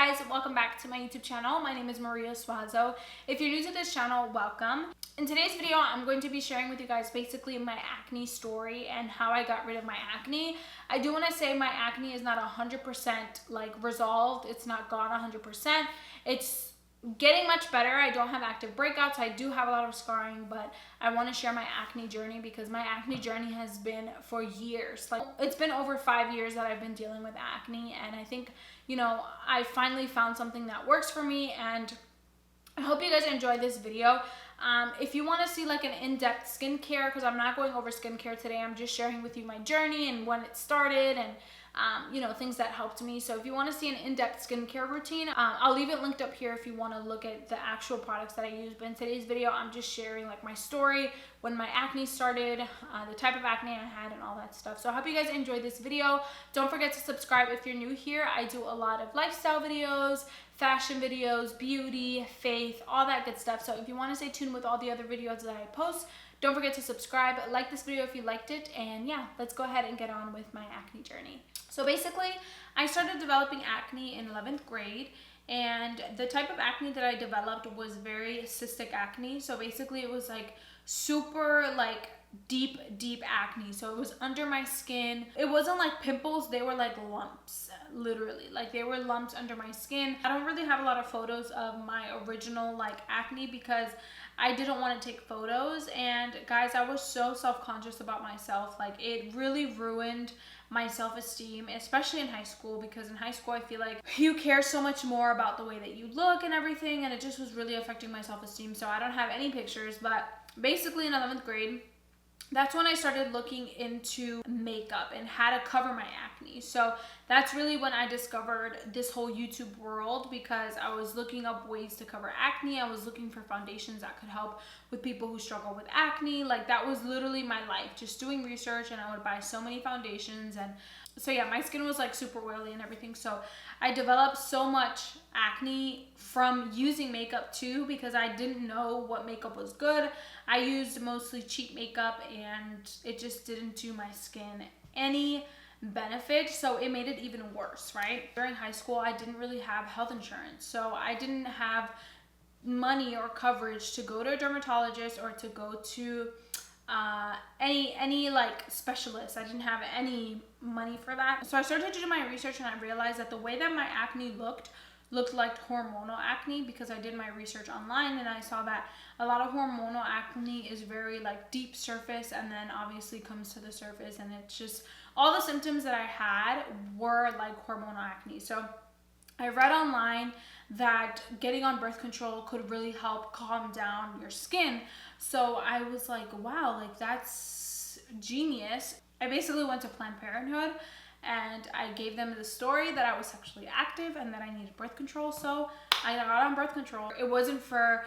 guys, welcome back to my YouTube channel. My name is Suazo. If you're new to this channel, welcome. In today's video, I'm going to be sharing with you guys basically my acne story and how I got rid of my acne. I do want to say my acne is not 100% like resolved. It's not gone 100%. It's getting much better. I don't have active breakouts. I do have a lot of scarring, but I want to share my acne journey because my acne journey has been for years. Like, it's been over 5 years that I've been dealing with acne, and I think, you know, I finally found something that works for me, and I hope you guys enjoy this video. If you want to see like an in-depth skincare, because I'm not going over skincare today, I'm just sharing with you my journey and when it started and you know, things that helped me. So if you want to see an in-depth skincare routine, I'll leave it linked up here if you want to look at the actual products that I use. But in today's video, I'm just sharing like my story, when my acne started, the type of acne I had, and all that stuff. So I hope you guys enjoyed this video. Don't forget to subscribe if you're new here. I do a lot of lifestyle videos, fashion videos, beauty, faith, all that good stuff. So if you want to stay tuned with all the other videos that I post, don't forget to subscribe, like this video if you liked it, and yeah, let's go ahead and get on with my acne journey. So basically, I started developing acne in 11th grade, and the type of acne that I developed was very cystic acne. So basically it was like super like deep acne. So it was under my skin. It wasn't like pimples, they were like lumps, literally. Like they were lumps under my skin. I don't really have a lot of photos of my original like acne because I didn't want to take photos, and guys, I was so self-conscious about myself. Like it really ruined my self-esteem, especially in high school, because in high school I feel like you care so much more about the way that you look and everything, and it just was really affecting my self-esteem. So I don't have any pictures, but basically in 11th grade, that's when I started looking into makeup and how to cover my acne. So that's really when I discovered this whole YouTube world, because I was looking up ways to cover acne. I was looking for foundations that could help with people who struggle with acne. Like that was literally my life, just doing research, and I would buy so many foundations. And so yeah, my skin was like super oily and everything. So I developed so much acne from using makeup too, because I didn't know what makeup was good. I used mostly cheap makeup, and it just didn't do my skin any benefit, so it made it even worse, right? During high school, I didn't really have health insurance, so I didn't have money or coverage to go to a dermatologist or to go to any like specialist. I didn't have any money for that. So I started to do my research, and I realized that the way that my acne looked like hormonal acne, because I did my research online and I saw that a lot of hormonal acne is very like deep surface, and then obviously comes to the surface, and it's just all the symptoms that I had were like hormonal acne. So I read online that getting on birth control could really help calm down your skin. So I was like, wow, like that's genius. I basically went to Planned Parenthood, and I gave them the story that I was sexually active and that I needed birth control. So I got on birth control. It wasn't for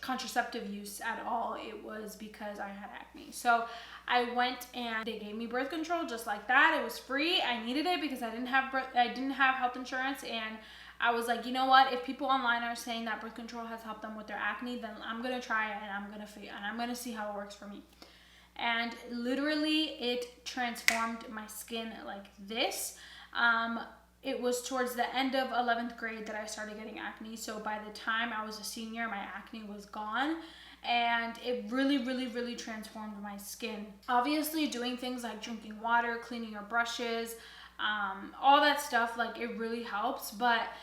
contraceptive use at all. It was because I had acne. So I went and they gave me birth control just like that. It was free. I needed it because I didn't have health insurance, and I was like, you know what? If people online are saying that birth control has helped them with their acne, then I'm gonna try it, and I'm gonna see how it works for me. And literally it transformed my skin like this. It was towards the end of 11th grade that I started getting acne. So by the time I was a senior, my acne was gone, and it really transformed my skin. Obviously doing things like drinking water, cleaning your brushes, all that stuff, like it really helps. But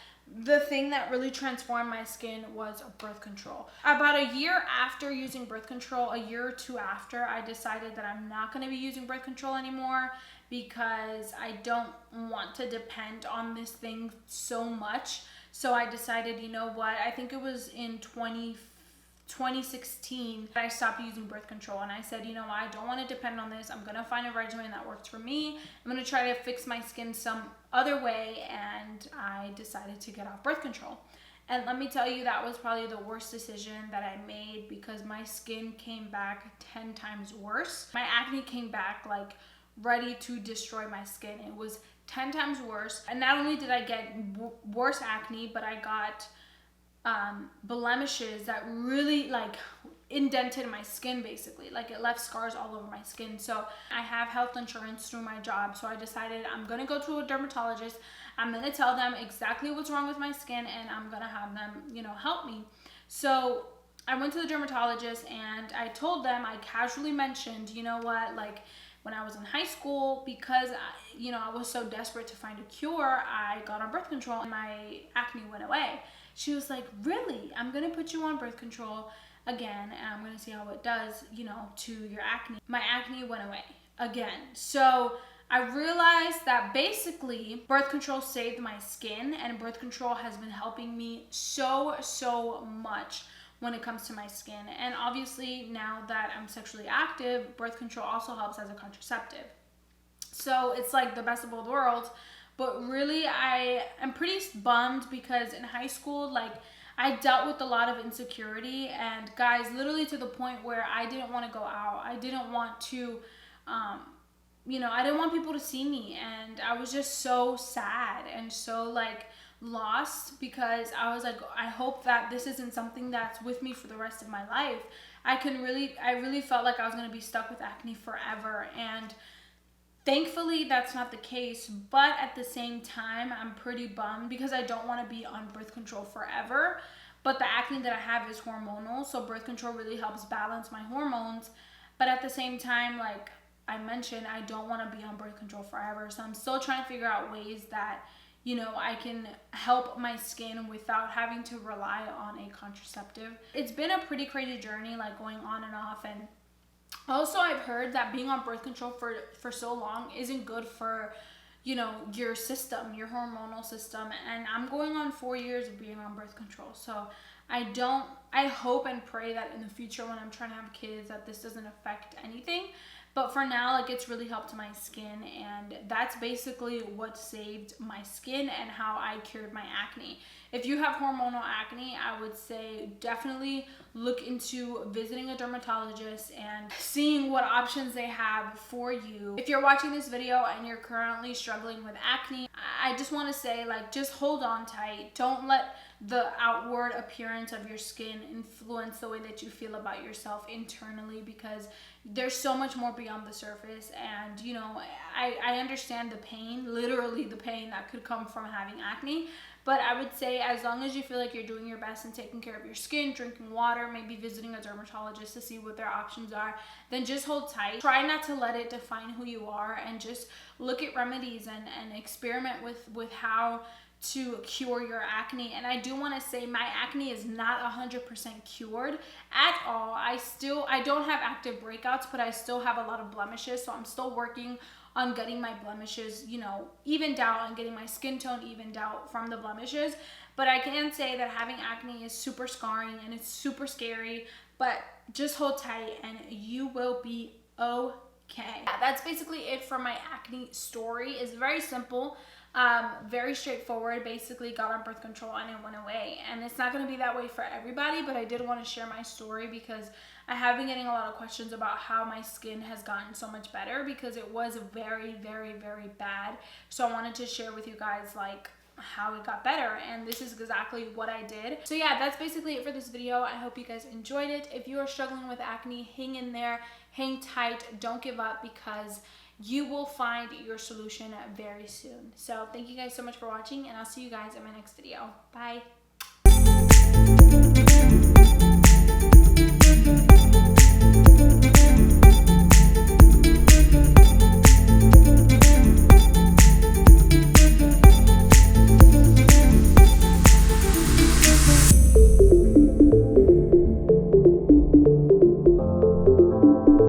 the thing that really transformed my skin was birth control. About a year after using birth control, a year or two after, I decided that I'm not going to be using birth control anymore, because I don't want to depend on this thing so much. So I decided, you know what, I think it was in 2016 that I stopped using birth control, and I said, you know, I don't want to depend on this. I'm going to find a regimen that works for me. I'm going to try to fix my skin some other way, and I decided to get off birth control. And let me tell you, that was probably the worst decision that I made, because my skin came back 10 times worse. My acne came back like ready to destroy my skin. It was 10 times worse, and not only did I get worse acne, but I got blemishes that really like indented my skin, basically. Like it left scars all over my skin. So I have health insurance through my job, so I decided I'm gonna go to a dermatologist. I'm going to tell them exactly what's wrong with my skin, and I'm going to have them, you know, help me. So I went to the dermatologist and I told them, I casually mentioned, you know what, like when I was in high school, because you know, I was so desperate to find a cure, I got on birth control and my acne went away. She was like, really? I'm going to put you on birth control again and I'm going to see how it does, you know, to your acne. My acne went away again. So I realized that basically birth control saved my skin, and birth control has been helping me so much when it comes to my skin. And obviously now that I'm sexually active, birth control also helps as a contraceptive. So it's like the best of both worlds. But really, I am pretty bummed because in high school, like, I dealt with a lot of insecurity, and guys, literally to the point where I didn't want to go out. I didn't want to, you know, I didn't want people to see me, and I was just so sad and so like lost, because I was like, I hope that this isn't something that's with me for the rest of my life. I really felt like I was going to be stuck with acne forever, and thankfully that's not the case. But at the same time, I'm pretty bummed because I don't want to be on birth control forever. But the acne that I have is hormonal, so birth control really helps balance my hormones. But at the same time, like I mentioned, I don't want to be on birth control forever. So I'm still trying to figure out ways that, you know, I can help my skin without having to rely on a contraceptive. It's been a pretty crazy journey, like going on and off. And also I've heard that being on birth control for so long isn't good for, you know, your system, your hormonal system. And I'm going on 4 years of being on birth control. So I hope and pray that in the future when I'm trying to have kids that this doesn't affect anything. But for now, like, it's really helped my skin, and that's basically what saved my skin and how I cured my acne. If you have hormonal acne, I would say definitely look into visiting a dermatologist and seeing what options they have for you. If you're watching this video and you're currently struggling with acne, I just want to say, like, just hold on tight. Don't let the outward appearance of your skin influence the way that you feel about yourself internally, because there's so much more beyond the surface. And you know, I understand the pain, literally the pain that could come from having acne, but I would say as long as you feel like you're doing your best and taking care of your skin, drinking water, maybe visiting a dermatologist to see what their options are, then just hold tight. Try not to let it define who you are, and just look at remedies and experiment with how to cure your acne. And I do want to say my acne is not 100% cured at all. I don't have active breakouts, but I still have a lot of blemishes, so I'm still working on getting my blemishes, you know, evened out, and getting my skin tone evened out from the blemishes. But I can say that having acne is super scarring and it's super scary, but just hold tight and you will be okay. Yeah, that's basically it for my acne story. It's very simple. Very straightforward. Basically got on birth control and it went away, and it's not going to be that way for everybody, but I did want to share my story because I have been getting a lot of questions about how my skin has gotten so much better, because it was very bad. So I wanted to share with you guys like how it got better, and this is exactly what I did. So yeah, that's basically it for this video. I hope you guys enjoyed it. If you are struggling with acne, hang in there, hang tight, don't give up, because you will find your solution very soon. So thank you guys so much for watching, and I'll see you guys in my next video. Bye.